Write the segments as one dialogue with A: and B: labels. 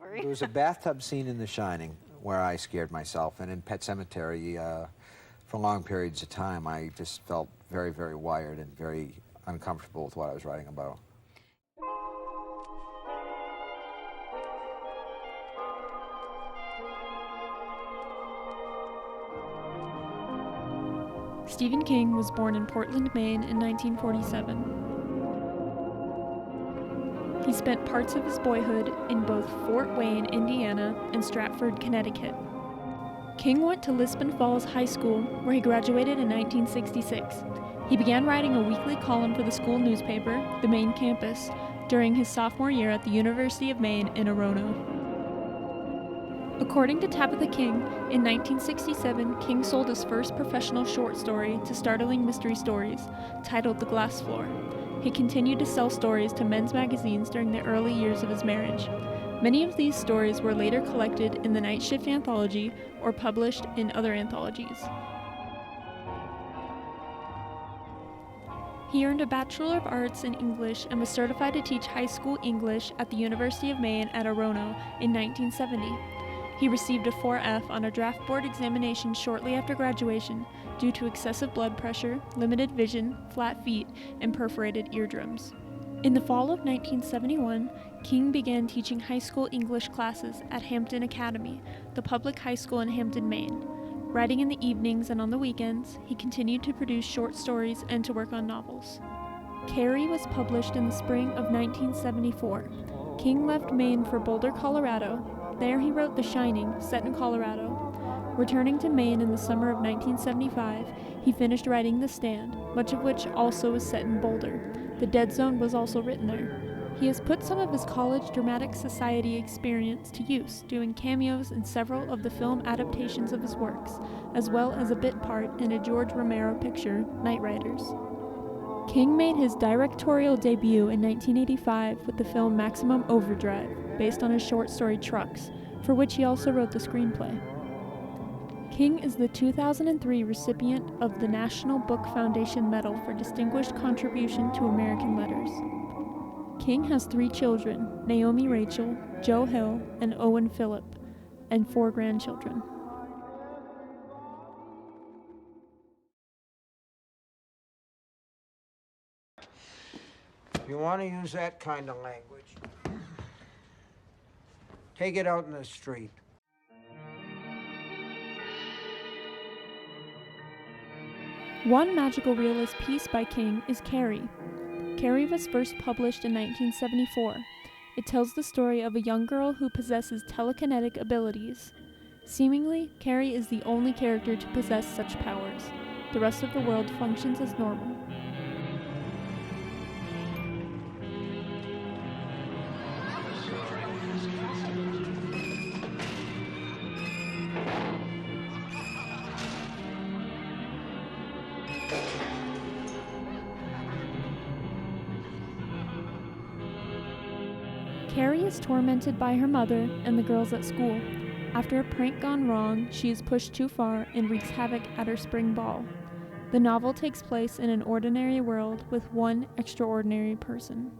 A: story.
B: There was a bathtub scene in The Shining where I scared myself, and in Pet Sematary, for long periods of time, I just felt very, very wired and very uncomfortable with what I was writing about.
C: Stephen King was born in Portland, Maine in 1947. He spent parts of his boyhood in both Fort Wayne, Indiana, and Stratford, Connecticut. King went to Lisbon Falls High School, where he graduated in 1966. He began writing a weekly column for the school newspaper, the Maine Campus, during his sophomore year at the University of Maine in Orono. According to Tabitha King, in 1967, King sold his first professional short story to Startling Mystery Stories, titled The Glass Floor. He continued to sell stories to men's magazines during the early years of his marriage. Many of these stories were later collected in the Night Shift anthology or published in other anthologies. He earned a Bachelor of Arts in English and was certified to teach high school English at the University of Maine at Orono in 1970. He received a 4F on a draft board examination shortly after graduation due to excessive blood pressure, limited vision, flat feet, and perforated eardrums. In the fall of 1971, King began teaching high school English classes at Hampton Academy, the public high school in Hampton, Maine. Writing in the evenings and on the weekends, he continued to produce short stories and to work on novels. Carrie was published in the spring of 1974. King left Maine for Boulder, Colorado. There he wrote The Shining, set in Colorado. Returning to Maine in the summer of 1975, he finished writing The Stand, much of which also was set in Boulder. The Dead Zone was also written there. He has put some of his college dramatic society experience to use, doing cameos in several of the film adaptations of his works, as well as a bit part in a George Romero picture, Night Riders. King made his directorial debut in 1985 with the film Maximum Overdrive, based on his short story Trucks, for which he also wrote the screenplay. King is the 2003 recipient of the National Book Foundation Medal for Distinguished Contribution to American Letters. King has 3 children, Naomi Rachel, Joe Hill, and Owen Phillip, and 4 grandchildren.
D: If you want to use that kind of language, take it out in the street.
C: One magical realist piece by King is Carrie. Carrie was first published in 1974. It tells the story of a young girl who possesses telekinetic abilities. Seemingly, Carrie is the only character to possess such powers. The rest of the world functions as normal. Carrie is tormented by her mother and the girls at school. After a prank gone wrong, she is pushed too far and wreaks havoc at her spring ball. The novel takes place in an ordinary world with one extraordinary person.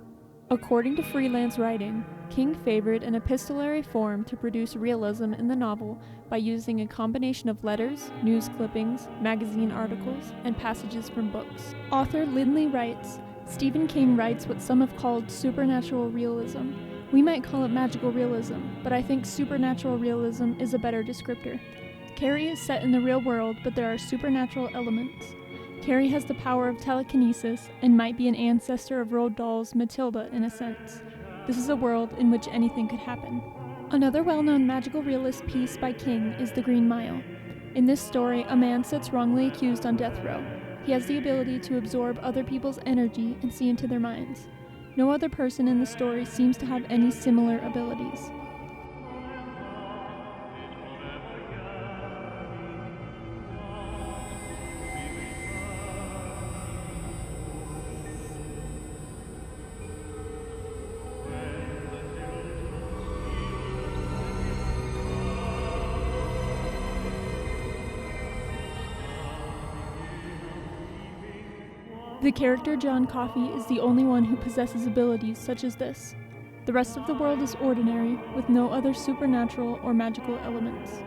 C: According to freelance writing, King favored an epistolary form to produce realism in the novel by using a combination of letters, news clippings, magazine articles, and passages from books. Author Lindley writes, Stephen King writes what some have called supernatural realism. We might call it magical realism, but I think supernatural realism is a better descriptor. Carrie is set in the real world, but there are supernatural elements. Carrie has the power of telekinesis and might be an ancestor of Roald Dahl's Matilda in a sense. This is a world in which anything could happen. Another well-known magical realist piece by King is The Green Mile. In this story, a man sits wrongly accused on death row. He has the ability to absorb other people's energy and see into their minds. No other person in the story seems to have any similar abilities. The character John Coffey is the only one who possesses abilities such as this. The rest of the world is ordinary, with no other supernatural or magical elements.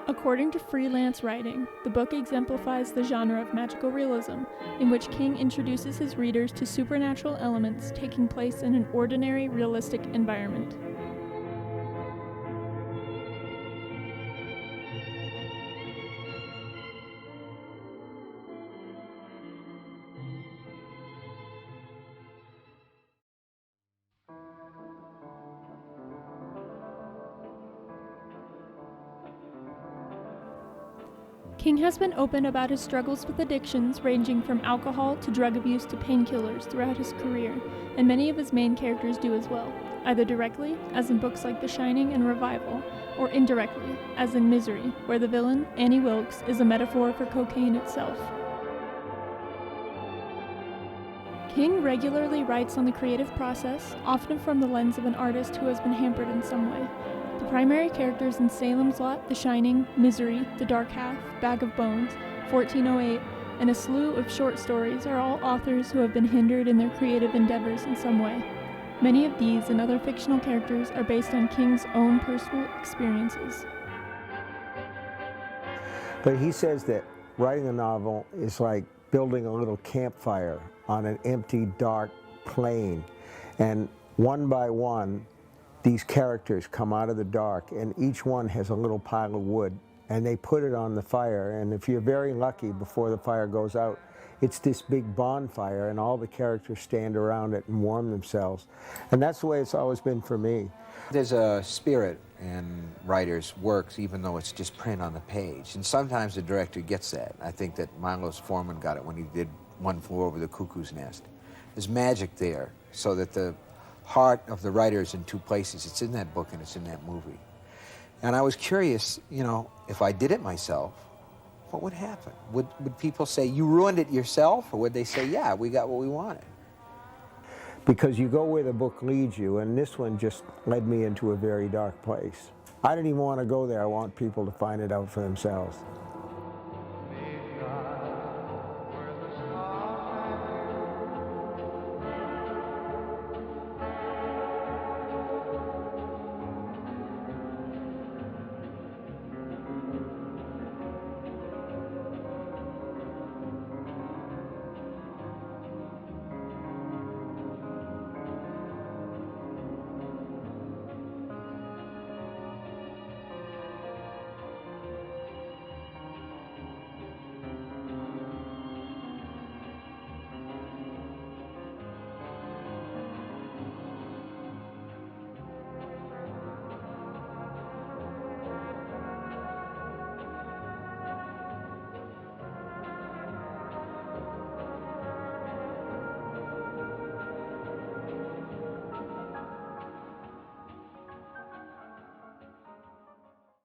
C: According to Freelance Writing, the book exemplifies the genre of magical realism, in which King introduces his readers to supernatural elements taking place in an ordinary, realistic environment. King has been open about his struggles with addictions ranging from alcohol to drug abuse to painkillers throughout his career, and many of his main characters do as well, either directly, as in books like The Shining and Revival, or indirectly, as in Misery, where the villain, Annie Wilkes, is a metaphor for cocaine itself. King regularly writes on the creative process, often from the lens of an artist who has been hampered in some way. The primary characters in Salem's Lot, The Shining, Misery, The Dark Half, Bag of Bones, 1408, and a slew of short stories are all authors who have been hindered in their creative endeavors in some way. Many of these and other fictional characters are based on King's own personal experiences.
A: But he says that writing a novel is like building a little campfire on an empty, dark plain. And one by one, these characters come out of the dark, and each one has a little pile of wood, and they put it on the fire, and if you're very lucky, before the fire goes out, it's this big bonfire, and all the characters stand around it and warm themselves. And that's the way it's always been for me.
B: There's a spirit in writers' works, even though it's just print on the page. And sometimes the director gets that. I think that Milos Forman got it when he did One Flew Over the Cuckoo's Nest. There's magic there, so that the heart of the writer is in two places. It's in that book and it's in that movie. And I was curious, you know, if I did it myself, what would happen? Would people say, you ruined it yourself? Or would they say, yeah, we got what we wanted?
A: Because you go where the book leads you, and this one just led me into a very dark place. I didn't even want to go there. I want people to find it out for themselves.